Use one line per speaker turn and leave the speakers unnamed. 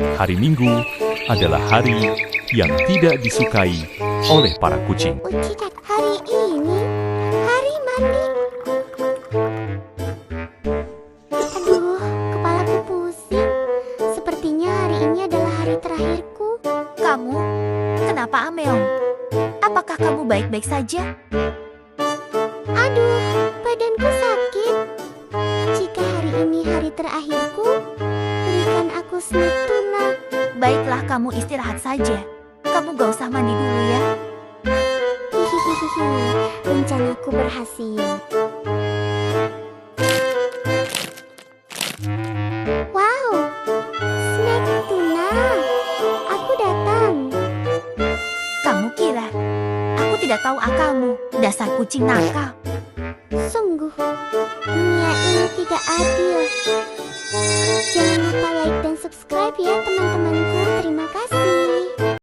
Hari Minggu adalah hari yang tidak disukai oleh para kucing.
Hari ini hari mandi. Aduh, kepalaku pusing. Sepertinya hari ini adalah hari terakhirku.
Kamu? Kenapa, Ameong? Apakah kamu baik-baik saja?
Aduh, badanku sakit. Jika hari ini hari terakhirku, berikan aku snack tuna.
Baiklah, kamu istirahat saja. Kamu gak usah mandi dulu ya.
Hihihihi, rencanaku berhasil. Wow, snack tuna. Aku datang.
Kamu kira aku tidak tahu akalmu, dasar kucing nakal.
Sungguh, dunia ini tidak adil. Jangan lupa like dan subscribe ya teman-temanku.